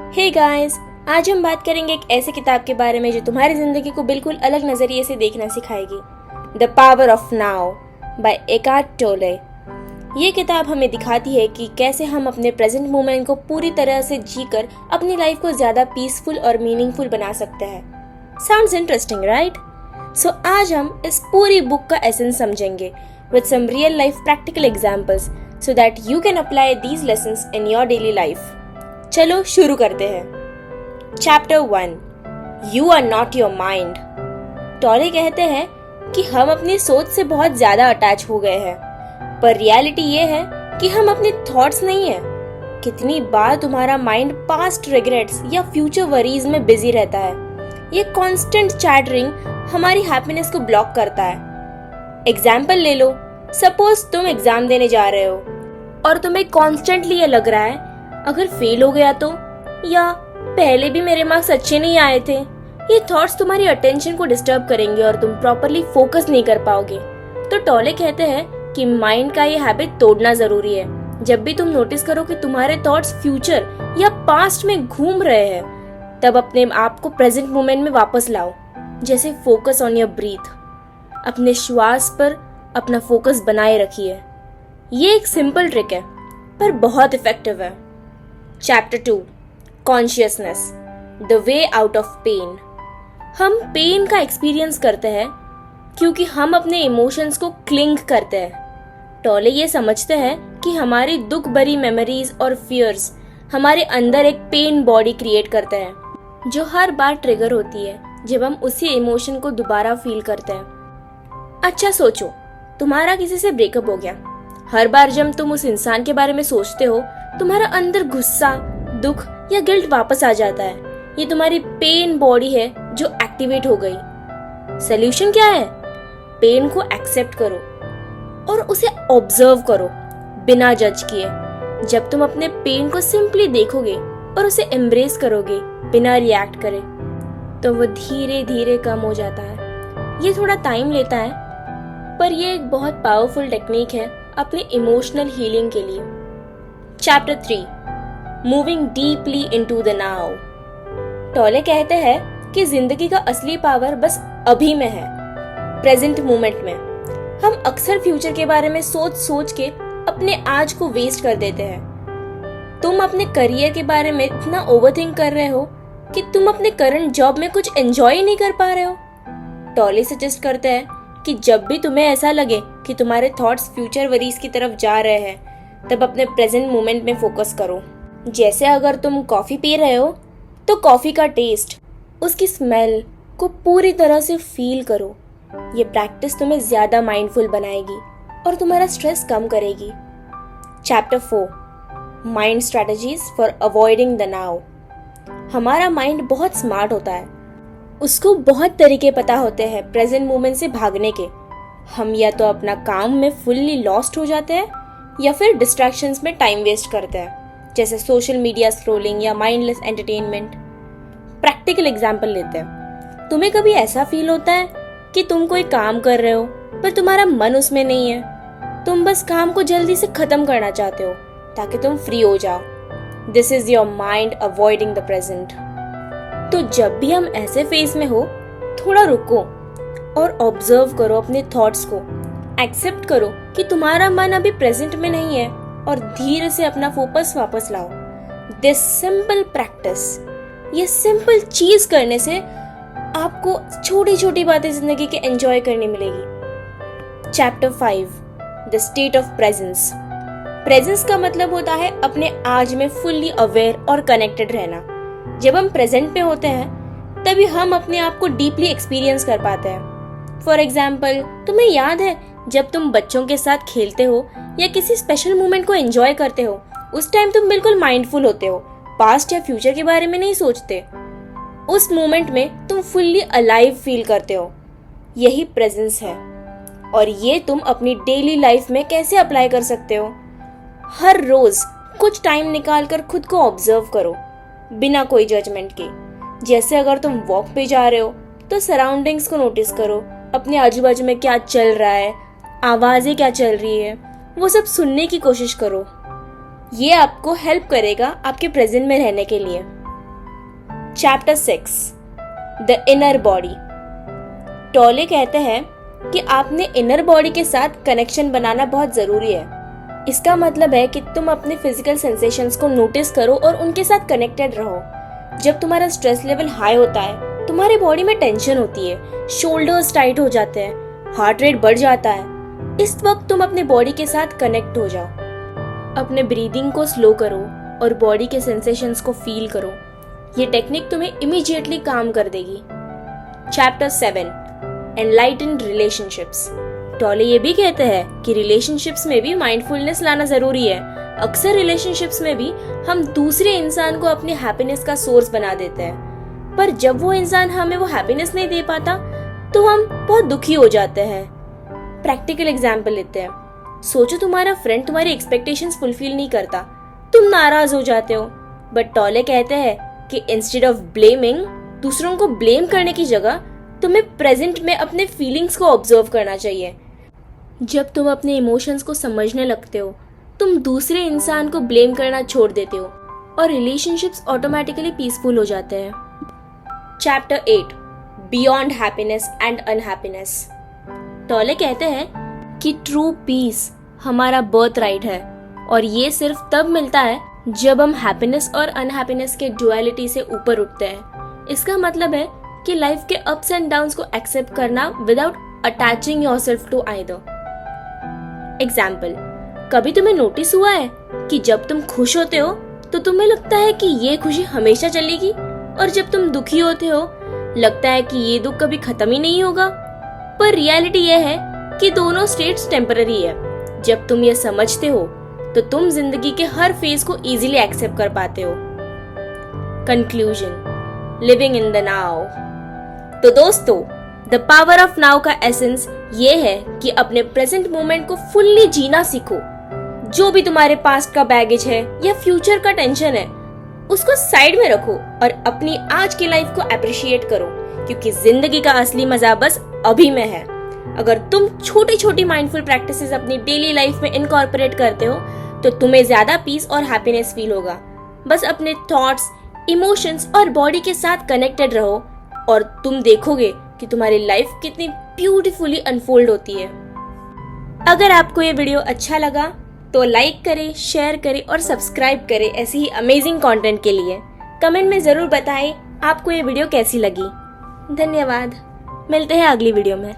Hey guys, आज हम बात करेंगे एक ऐसे किताब के बारे में जो तुम्हारी जिंदगी को बिल्कुल अलग नजरिए से देखना सिखाएगी। The power of now by Eckhart Tolle. ये किताब हमें दिखाती है कि कैसे हम अपने प्रेजेंट मोमेंट को पूरी तरह से जीकर अपनी लाइफ को ज्यादा पीसफुल और मीनिंगफुल बना सकते हैं। Sounds interesting, right? सो आज हम इस पूरी बुक का एसेंस समझेंगे with some real life practical examples so that you can apply these lessons in your daily life. चलो शुरू करते हैं। Chapter 1 You are not your mind। टॉले कहते हैं कि हम अपनी सोच से बहुत ज्यादा अटैच हो गए हैं, पर रियलिटी ये है कि हम अपने थॉट्स नहीं है। कितनी बार तुम्हारा माइंड पास्ट रिग्रेट्स या फ्यूचर वरीज में बिजी रहता है। ये कांस्टेंट चैटरिंग हमारी हैप्पीनेस को ब्लॉक करता है। एग्जाम्पल ले लो, सपोज तुम एग्जाम देने जा रहे हो और तुम्हें कॉन्स्टेंटली ये लग रहा है अगर फेल हो गया तो, या पहले भी मेरे मार्क्स अच्छे नहीं आए थे। ये थॉट्स तुम्हारी अटेंशन को डिस्टर्ब करेंगे और तुम प्रॉपरली फोकस नहीं कर पाओगे। तो टॉले कहते हैं कि माइंड का ये हैबिट तोड़ना जरूरी है। जब भी तुम नोटिस करो कि तुम्हारे थॉट्स फ्यूचर या पास्ट में घूम रहे हैं, तब अपने आप को प्रेजेंट मोमेंट में वापस लाओ। जैसे फोकस ऑन योर ब्रीथ, अपने श्वास पर अपना फोकस बनाए रखिए। ये एक सिंपल ट्रिक है पर बहुत इफेक्टिव है। Chapter 2 consciousness the way out of pain. हम पेन का एक्सपीरियंस करते हैं क्योंकि हम अपने इमोशंस को क्लिंग करते हैं। टॉले ये समझते हैं कि हमारी दुख भरी मेमोरीज और फियर्स हमारे अंदर एक पेन बॉडी क्रिएट करते हैं जो हर बार ट्रिगर होती है जब हम उसी इमोशन को दोबारा फील करते हैं। अच्छा सोचो, तुम्हारा किसी से ब्रेकअप हो गया। हर बार जब तुम उस इंसान के बारे में सोचते हो, तुम्हारा अंदर गुस्सा, दुख या गिल्ट वापस आ जाता है। ये तुम्हारी पेन बॉडी है जो एक्टिवेट हो गई। सॉल्यूशन क्या है? पेन को एक्सेप्ट करो और उसे ऑब्जर्व करो बिना जज किए। जब तुम अपने पेन को सिंपली देखोगे और उसे एम्ब्रेस करोगे बिना रिएक्ट करे, तो वो धीरे धीरे कम हो जाता है। ये थोड़ा टाइम लेता है, पर ये एक बहुत पावरफुल टेक्निक है अपनी इमोशनल हीलिंग के लिए। Chapter 3 moving deeply into the now. Tolle कहते हैं कि जिंदगी का असली पावर बस अभी में है, प्रेजेंट मोमेंट में। हम अक्सर फ्यूचर के बारे में सोच सोच के अपने आज को वेस्ट कर देते हैं। तुम अपने करियर के बारे में इतना ओवरथिंक कर रहे हो कि तुम अपने करंट जॉब में कुछ एंजॉय ही नहीं कर पा रहे हो। टॉले सजेस्ट करते हैं कि जब भी तुम्हें ऐसा लगे कि तुम्हारे थॉट्स फ्यूचर वरीज की तरफ जा रहे हैं, तब अपने प्रेजेंट मोमेंट में फोकस करो। जैसे अगर तुम कॉफी पी रहे हो तो कॉफी का टेस्ट, उसकी स्मेल को पूरी तरह से फील करो। ये प्रैक्टिस तुम्हें ज्यादा माइंडफुल बनाएगी और तुम्हारा स्ट्रेस कम करेगी। Chapter 4 mind strategies for avoiding the now. हमारा माइंड बहुत स्मार्ट होता है। उसको बहुत तरीके पता होते हैं प्रेजेंट मोमेंट से भागने के। हम या तो अपना काम में फुल्ली लॉस्ट हो जाते हैं या फिर डिस्ट्रैक्शंस में टाइम वेस्ट करते हैं, जैसे सोशल मीडिया स्क्रॉलिंग या माइंडलेस एंटरटेनमेंट। प्रैक्टिकल एग्जांपल लेते हैं। तुम्हें कभी ऐसा फील होता है कि तुम कोई काम कर रहे हो पर तुम्हारा मन उसमें नहीं है। तुम बस काम को जल्दी से खत्म करना चाहते हो ताकि तुम फ्री हो जाओ। This is your mind avoiding the present. तो जब भी हम ऐसे फेज में हो, थोड़ा रुको और ऑब्जर्व करो अपने थॉट्स को। एक्सेप्ट करो कि तुम्हारा मन अभी प्रेजेंट में नहीं है और धीरे से अपना फोकस वापस लाओ। दिस सिंपल प्रैक्टिस, ये सिंपल चीज करने से आपको छोटी छोटी बातें जिंदगी के एंजॉय करने मिलेगी। Chapter 5 the state of presence. Presence का मतलब होता है अपने आज में फुल्ली अवेयर और कनेक्टेड रहना। जब हम प्रेजेंट में होते हैं तभी हम अपने आप को डीपली एक्सपीरियंस कर पाते हैं। फॉर एग्जाम्पल, तुम्हें याद है जब तुम बच्चों के साथ खेलते हो या किसी स्पेशल मोमेंट को एंजॉय करते हो, उस टाइम तुम बिल्कुल माइंडफुल होते हो, पास्ट या फ्यूचर के बारे में नहीं सोचते। उस मोमेंट में तुम फुल्ली अलाइव फील करते हो। यही प्रेजेंस है और ये तुम अपनी डेली लाइफ में कैसे अप्लाई कर सकते हो। हर रोज कुछ टाइम निकालकर खुद को ऑब्जर्व करो बिना कोई जजमेंट के। जैसे अगर तुम वॉक पे जा रहे हो तो सराउंडिंग्स को नोटिस करो, अपने आजू बाजू में क्या चल रहा है, आवाजें क्या चल रही है, वो सब सुनने की कोशिश करो। ये आपको हेल्प करेगा आपके प्रेजेंट में रहने के लिए। Chapter 6 the inner body. Tolle कहते हैं कि आपने इनर बॉडी के साथ कनेक्शन बनाना बहुत जरूरी है। इसका मतलब है कि तुम अपने फिजिकल सेंसेशंस को नोटिस करो और उनके साथ कनेक्टेड रहो। जब तुम्हारा स्ट्रेस लेवल हाई होता है, तुम्हारी बॉडी में टेंशन होती है, शोल्डर्स टाइट हो जाते हैं, हार्ट रेट बढ़ जाता है। इस वक्त तुम अपने बॉडी के साथ कनेक्ट हो जाओ। अपने ब्रीदिंग को स्लो करो और बॉडी के सेंसेशंस को फील करो। ये टेक्निक तुम्हें इमीडिएटली काम कर देगी। Chapter 7 enlightened relationships. टॉले ये भी कहते हैं कि रिलेशनशिप्स में भी माइंडफुलनेस लाना जरूरी है। अक्सर रिलेशनशिप्स में भी हम दूसरे इंसान को अपनी हैप्पीनेस का सोर्स बना देते हैं, पर जब वो इंसान हमें वो हैप्पीनेस नहीं दे पाता तो हम बहुत दुखी हो जाते हैं। प्रैक्टिकल एग्जाम्पल लेते हैं। सोचो तुम्हारा फ्रेंड तुम्हारी एक्सपेक्टेशंस फुलफिल नहीं करता, तुम नाराज हो जाते हो। बट टॉले कहते हैं कि इंस्टेड ऑफ ब्लेमिंग, दूसरों को ब्लेम करने की जगह तुम्हें प्रेजेंट में अपने फीलिंग्स को ऑब्जर्व करना चाहिए। जब तुम अपने इमोशंस को समझने लगते हो, तुम दूसरे इंसान को ब्लेम करना छोड़ देते हो और रिलेशनशिप्स ऑटोमेटिकली पीसफुल हो जाते हैं। Chapter 8 beyond happiness and unhappiness. Tolle कहते हैं कि ट्रू पीस हमारा बर्थ राइट है और ये सिर्फ तब मिलता है जब हम हैप्पीनेस और अनहैप्पीनेस के डुअलिटी से ऊपर उठते हैं। इसका मतलब है कि लाइफ के अप्स एंड डाउन्स को एक्सेप्ट करना without attaching yourself to either. Example, कभी तुम्हें नोटिस हुआ है कि जब तुम खुश होते हो तो तुम्हें लगता है कि ये खुशी हमेशा चलेगी, और जब तुम दुखी होते हो लगता है कि ये दुख कभी खत्म ही नहीं होगा। पर रियलिटी ये है कि दोनों स्टेट्स टेम्पररी है। जब तुम ये समझते हो तो तुम जिंदगी के हर फेज को इजीली एक्सेप्ट कर पाते हो। Conclusion, living in the now. तो दोस्तों, द पावर ऑफ नाउ का एसेंस ये है कि अपने प्रेजेंट मोमेंट को फुल्ली जीना सीखो। जो भी तुम्हारे पास्ट का बैगेज है या फ्यूचर का टेंशन है, उसको साइड में रखो और अपनी आज की लाइफ को अप्रिशिएट करो, क्योंकि जिंदगी का असली मजा बस अभी में है। अगर तुम छोटी छोटी माइंडफुल प्रैक्टिसेस अपनी डेली लाइफ में इनकॉर्पोरेट करते हो तो तुम्हें ज्यादा पीस और हैप्पीनेस फील होगा। बस अपने थॉट्स, इमोशंस और बॉडी के साथ कनेक्टेड रहो और तुम देखोगे कि तुम्हारी लाइफ कितनी ब्यूटीफुली अनफोल्ड होती है। अगर आपको ये वीडियो अच्छा लगा तो लाइक करें, शेयर करें और सब्सक्राइब करें ऐसी ही अमेजिंग कंटेंट के लिए। कमेंट में जरूर बताएं आपको ये वीडियो कैसी लगी। धन्यवाद। मिलते हैं अगली वीडियो में।